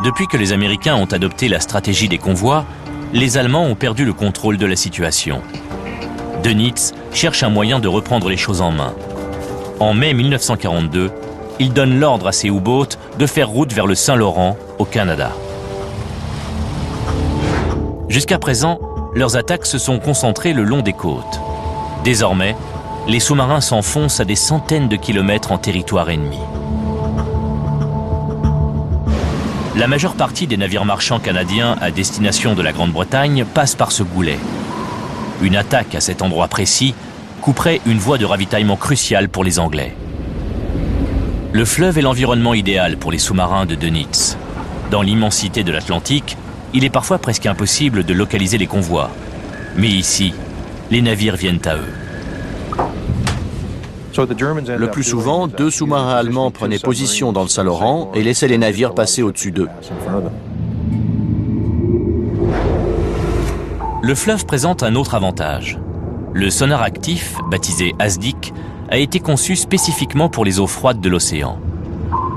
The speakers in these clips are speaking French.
Depuis que les Américains ont adopté la stratégie des convois, les Allemands ont perdu le contrôle de la situation. Dönitz cherche un moyen de reprendre les choses en main. En mai 1942, il donne l'ordre à ses U-boats de faire route vers le Saint-Laurent, au Canada. Jusqu'à présent, leurs attaques se sont concentrées le long des côtes. Désormais, les sous-marins s'enfoncent à des centaines de kilomètres en territoire ennemi. La majeure partie des navires marchands canadiens à destination de la Grande-Bretagne passe par ce goulet. Une attaque à cet endroit précis couperait une voie de ravitaillement cruciale pour les Anglais. Le fleuve est l'environnement idéal pour les sous-marins de Dönitz. Dans l'immensité de l'Atlantique, il est parfois presque impossible de localiser les convois. Mais ici, les navires viennent à eux. Le plus souvent, 2 sous-marins allemands prenaient position dans le Saint-Laurent et laissaient les navires passer au-dessus d'eux. Le fleuve présente un autre avantage. Le sonar actif, baptisé ASDIC, a été conçu spécifiquement pour les eaux froides de l'océan.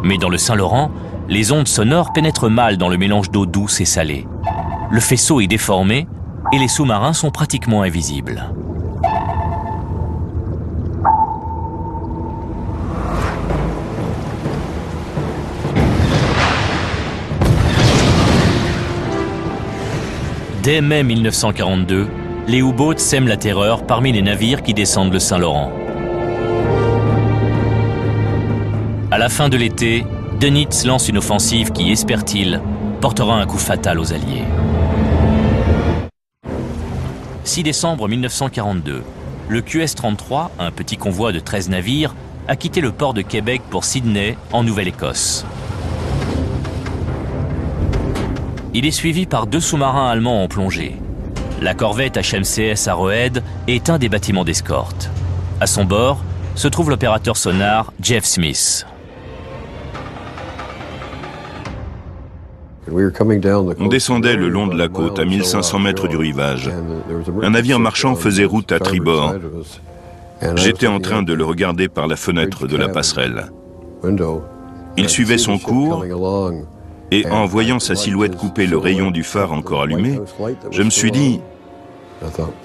Mais dans le Saint-Laurent, les ondes sonores pénètrent mal dans le mélange d'eau douce et salée. Le faisceau est déformé et les sous-marins sont pratiquement invisibles. Dès mai 1942, les U-boats sèment la terreur parmi les navires qui descendent le Saint-Laurent. À la fin de l'été, Dönitz lance une offensive qui, espère-t-il, portera un coup fatal aux Alliés. 6 décembre 1942, le QS-33, un petit convoi de 13 navires, a quitté le port de Québec pour Sydney, en Nouvelle-Écosse. Il est suivi par 2 sous-marins allemands en plongée. La corvette HMCS Arrowhead est un des bâtiments d'escorte. À son bord se trouve l'opérateur sonar Jeff Smith. On descendait le long de la côte, à 1500 mètres du rivage. Un navire marchand faisait route à tribord. J'étais en train de le regarder par la fenêtre de la passerelle. Il suivait son cours, et en voyant sa silhouette couper le rayon du phare encore allumé, je me suis dit,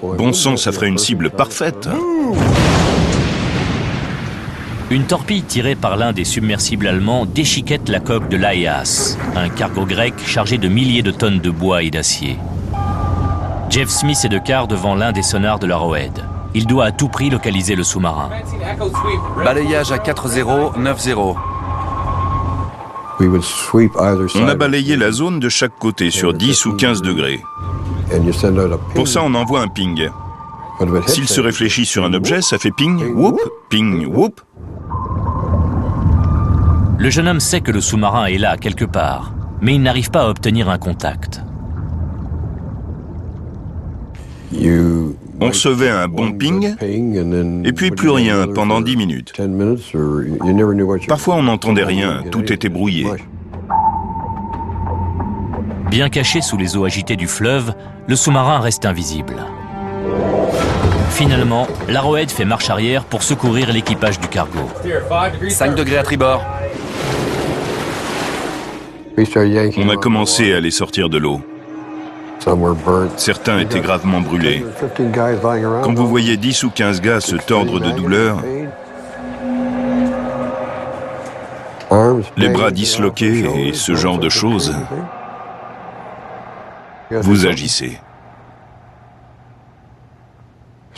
bon sang, ça ferait une cible parfaite. Une torpille tirée par l'un des submersibles allemands déchiquette la coque de l'Aias, un cargo grec chargé de milliers de tonnes de bois et d'acier. Jeff Smith est de quart devant l'un des sonars de l'Arrowhead. Il doit à tout prix localiser le sous-marin. Balayage à 4-0, 9-0. On a balayé la zone de chaque côté sur 10 ou 15 degrés. Pour ça, on envoie un ping. S'il se réfléchit sur un objet, ça fait ping, whoop, ping, whoop. Le jeune homme sait que le sous-marin est là quelque part, mais il n'arrive pas à obtenir un contact. On recevait un bon ping, et puis plus rien pendant 10 minutes. Parfois, on n'entendait rien, tout était brouillé. Bien caché sous les eaux agitées du fleuve, le sous-marin reste invisible. Finalement, l'Arrowhead fait marche arrière pour secourir l'équipage du cargo. 5 degrés à tribord. On a commencé à les sortir de l'eau. Certains étaient gravement brûlés. Quand vous voyez 10 ou 15 gars se tordre de douleur, les bras disloqués et ce genre de choses, vous agissez.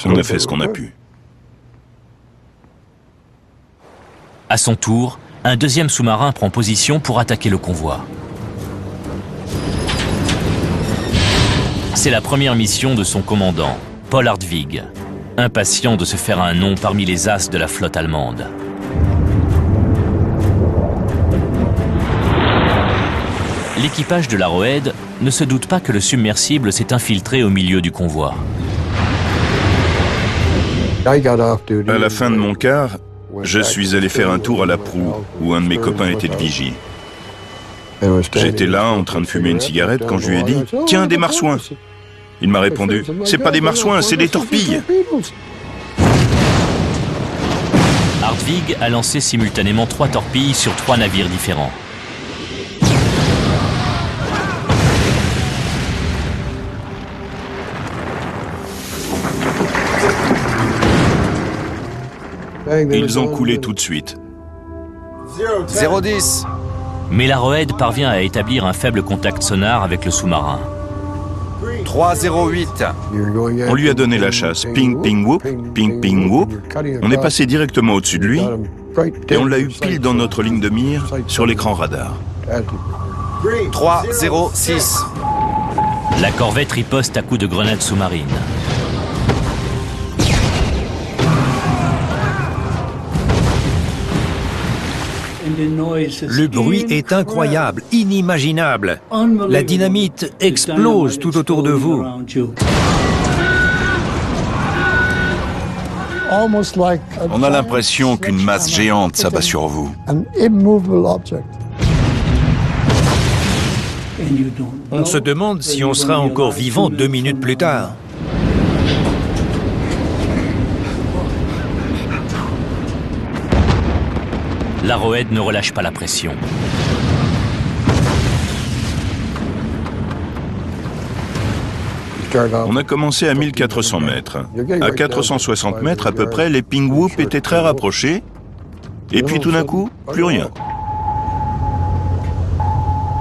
On a fait ce qu'on a pu. À son tour, un deuxième sous-marin prend position pour attaquer le convoi. C'est la première mission de son commandant, Paul Hartwig, impatient de se faire un nom parmi les as de la flotte allemande. L'équipage de l'Arrowhead ne se doute pas que le submersible s'est infiltré au milieu du convoi. À la fin de mon quart, je suis allé faire un tour à la proue où un de mes copains était de vigie. J'étais là en train de fumer une cigarette quand je lui ai dit « Tiens, des marsouins !» Il m'a répondu « C'est pas des marsouins, c'est des torpilles !» Hartwig a lancé simultanément 3 torpilles sur 3 navires différents. Ils ont coulé tout de suite. 010. Mais l'Arrowhead parvient à établir un faible contact sonar avec le sous-marin. 308. On lui a donné la chasse. Ping, ping, whoop, ping, ping, whoop. On est passé directement au-dessus de lui et on l'a eu pile dans notre ligne de mire sur l'écran radar. 306. La corvette riposte à coups de grenades sous-marines. Le bruit est incroyable, inimaginable. La dynamite explose tout autour de vous. On a l'impression qu'une masse géante s'abat sur vous. On se demande si on sera encore vivant 2 minutes plus tard. L'Arrowhead ne relâche pas la pression. On a commencé à 1400 mètres. À 460 mètres à peu près, les ping whoop étaient très rapprochés. Et puis tout d'un coup, plus rien.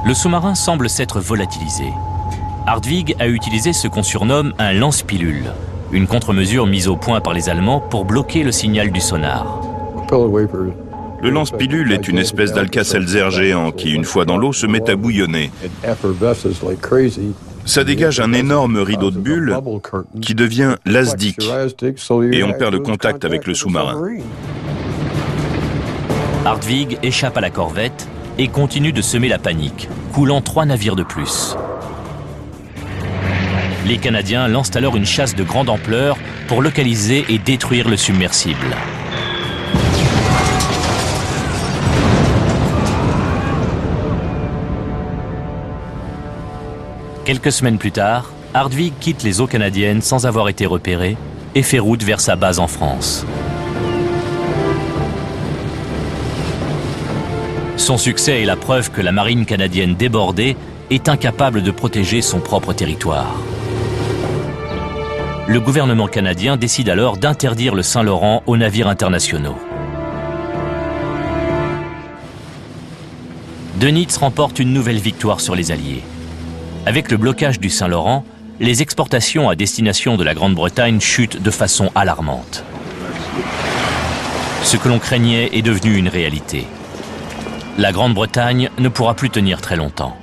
Le sous-marin semble s'être volatilisé. Hartwig a utilisé ce qu'on surnomme un lance-pilule, une contre-mesure mise au point par les Allemands pour bloquer le signal du sonar. Le lance-pilule est une espèce d'Alka-Seltzer géant qui, une fois dans l'eau, se met à bouillonner. Ça dégage un énorme rideau de bulles qui devient l'asdique et on perd le contact avec le sous-marin. Hartwig échappe à la corvette et continue de semer la panique, coulant 3 navires de plus. Les Canadiens lancent alors une chasse de grande ampleur pour localiser et détruire le submersible. Quelques semaines plus tard, Hartwig quitte les eaux canadiennes sans avoir été repéré et fait route vers sa base en France. Son succès est la preuve que la marine canadienne débordée est incapable de protéger son propre territoire. Le gouvernement canadien décide alors d'interdire le Saint-Laurent aux navires internationaux. Dönitz remporte une nouvelle victoire sur les Alliés. Avec le blocage du Saint-Laurent, les exportations à destination de la Grande-Bretagne chutent de façon alarmante. Ce que l'on craignait est devenu une réalité. La Grande-Bretagne ne pourra plus tenir très longtemps.